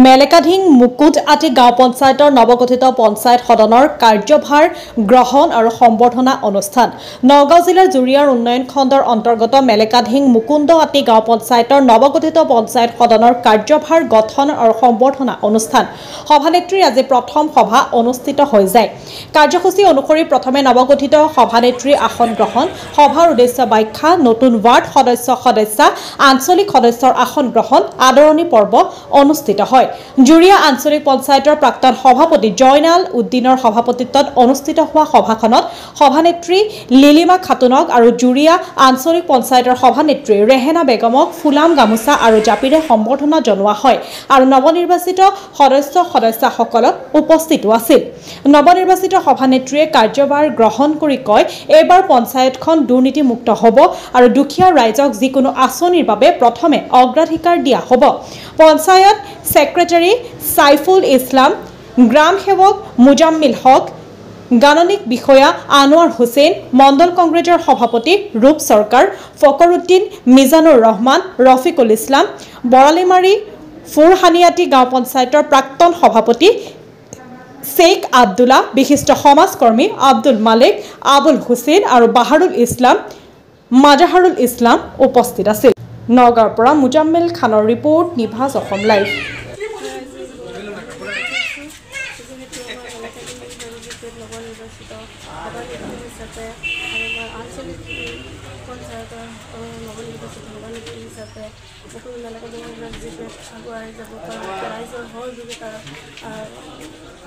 মেলেকাধিং মুকুট আটি গাঁও পঞ্চায়তৰ নৱগঠিত পঞ্চায়ত সদনৰ কাৰ্যভাৰ গ্ৰহণ আৰু সম্বৰ্ধনা অনুষ্ঠান নগাঁও জিলাৰ জুৰিয়াৰ উন্নয়ন খণ্ডৰ অন্তৰ্গত মেলেকাধিং মুকুন্দ আটি গাঁও পঞ্চায়তৰ নৱগঠিত পঞ্চায়ত সদনৰ কাৰ্যভাৰ গঠন আৰু সম্বৰ্ধনা অনুষ্ঠান সভানেত্ৰীৰ আজি প্ৰথম সভা অনুষ্ঠিত হৈ যায়। কাৰ্যসূচী অনুসৰি প্ৰথমে নৱগঠিত সভানেত্ৰীৰ আসন গ্ৰহণ, সভাৰ উদ্দেশ্য ব্যাখ্যা, নতুন ৱাৰ্ড সদস্য আঞ্চলিক সদস্যৰ আসন গ্ৰহণ, আদৰণি পৰ্ব অনুষ্ঠিত হয়। জুৰিয়া আঞ্চলিক পঞ্চায়তৰ প্ৰাক্তন সভাপতি জয়নাল উদ্দিনৰ সভাপতিত্বত অনুষ্ঠিত হোৱা সভাখনত সভানেত্ৰী লিলিমা খাতুনক আৰু জুৰিয়া আঞ্চলিক পঞ্চায়তৰ সভানেত্ৰী ৰেহেনা বেগমক ফুলাম গামোচা আৰু জাপিৰে সম্বৰ্ধনা জনোৱা হয় আৰু নৱনিৰ্বাচিত সদস্যসকলক উপস্থিতো আছিল। নৱনিৰ্বাচিত সভানেত্ৰীয়ে কাৰ্যভাৰ গ্ৰহণ কৰি কয়, এইবাৰ পঞ্চায়তখন দুৰ্নীতিমুক্ত হ'ব আৰু দুখীয়া ৰাইজক যিকোনো আঁচনিৰ বাবে প্ৰথমে অগ্ৰাধিকাৰ দিয়া হ'ব। পঞ্চায়ত সেক্ৰেটাৰী সাইফুল ইছলাম, গ্ৰাম সেৱক মুজাম্মিল হক, গাণনিক বিষয়া আনোৱাৰ হুছেইন, মণ্ডল কংগ্ৰেছৰ সভাপতি ৰূপ চৰকাৰ, ফকৰুদ্দিন, মিজানুৰ ৰহমান, ৰফিকুল ইছলাম, বৰালিমাৰী ফুৰহানিয়াটি গাঁও পঞ্চায়তৰ প্ৰাক্তন সভাপতি শ্বেইখ আব্দুল্লাহ, বিশিষ্ট সমাজকৰ্মী আব্দুল মালিক, আবুল হুছেইন আৰু বাহাৰুল ইছলাম, মাজাহাৰুল ইছলাম উপস্থিত আছিল। নগাঁৱৰ পৰা মুজাম্মিল খানৰ ৰিপৰ্ট, নিভাজ অসম লাইভ।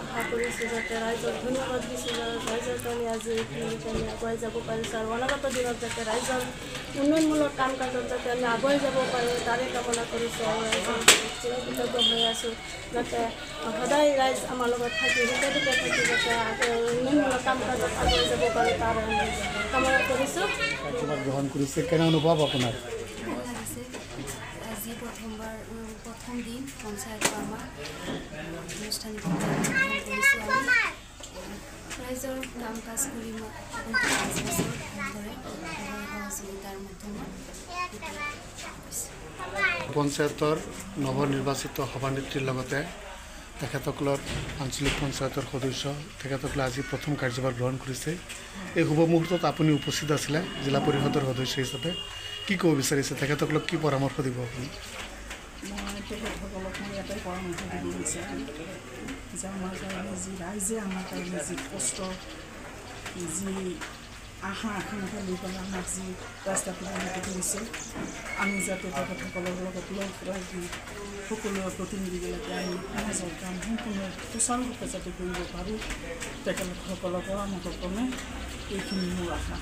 আশা কৰিছোঁ যাতে ৰাইজক ধন্যবাদ দিছোঁ, ৰাইজৰ কাৰণে আজি এইখিনি আগুৱাই যাব পাৰিছোঁ আৰু অনাগত দিনত যাতে ৰাইজৰ উন্নয়নমূলক কাম কাজত যাতে আমি আগুৱাই যাব পাৰোঁ তাৰে কামনা কৰিছোঁ আৰু ৰাইজৰ কৃতজ্ঞ হৈ আছোঁ যাতে সদায় ৰাইজ আমাৰ লগত থাকি সুখে থাকি যাতে উন্নয়নমূলক কাম কাজত আগুৱাই যাব পাৰোঁ তাৰ কামনা কৰিছোঁ। গ্ৰহণ কৰিছে, কেনে অনুভৱ আপোনাৰ? আজি প্ৰথম দিন পঞ্চায়তৰ আমাৰ আনুষ্ঠানিক কৰিছোঁ। আমি ৰাইজৰ কাম কাজ কৰি ভালদৰে সহযোগিতাৰ মাধ্যমত পঞ্চায়তৰ নৱনিৰ্বাচিত সভানেত্ৰীৰ লগতে তেখেতসকলৰ আঞ্চলিক পঞ্চায়তৰ সদস্য তেখেতসকলে আজি প্ৰথম কাৰ্যভাৰ গ্ৰহণ কৰিছে। এই শুভ মুহূৰ্তত আপুনি উপস্থিত আছিলে জিলা পৰিষদৰ সদস্য হিচাপে, কি ক'ব বিচাৰিছে? তেখেতসকলক কি পৰামৰ্শ দিব আপুনি? মই তেখেতসকলক এটাই পৰামৰ্শ দিব বিচাৰিম যে আমাৰ কাৰণে যি ৰাইজে আমাৰ কাৰণে যি কষ্ট, যি আশা আকাংক্ষা লৈ পেলাই আমাক যি ৰাস্তা প্ৰদান কৰিছে, আমি যাতে তেখেতসকলৰ লগত লগ লাগি সকলোৰে প্ৰতিনিধিবিলাকে আমি সমাজৰ কাম সম্পূৰ্ণ সুচাৰুৰূপে যাতে কৰিব পাৰোঁ, তেখেতসকলৰ পৰামৰ্শ ক্ৰমে এইখিনি মোৰ আশা।